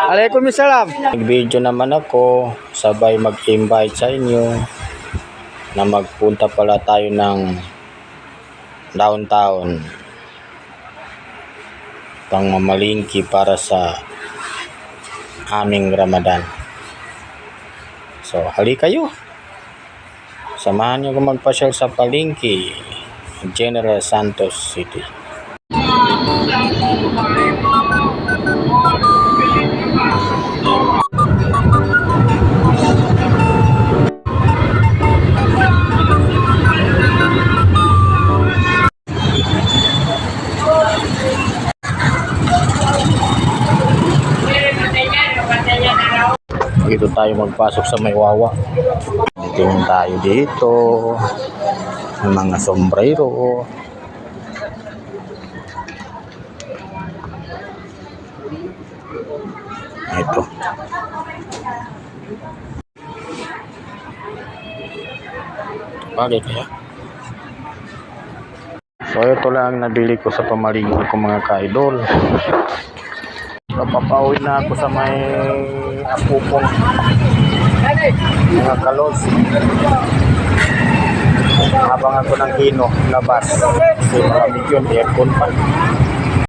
Waalaikumsalam. Nag-video naman ako, sabay mag-invite sa inyo na magpunta pala tayo ng downtown pang mamalingki para sa aming Ramadan. So, hali kayo. Samahan niyo ko magpasyal sa palengke, General Santos City. Dito tayo magpasok sa Maywawa. Tingin tayo dito. May mga sombrero. Ito. Bagay kaya? So ito lang nabili ko sa pamalingki ko mga ka-idol. Papauwi na ako sa may apupong mga kalos. Habang ako ng hino labas kasi malamig yun, aircon pa.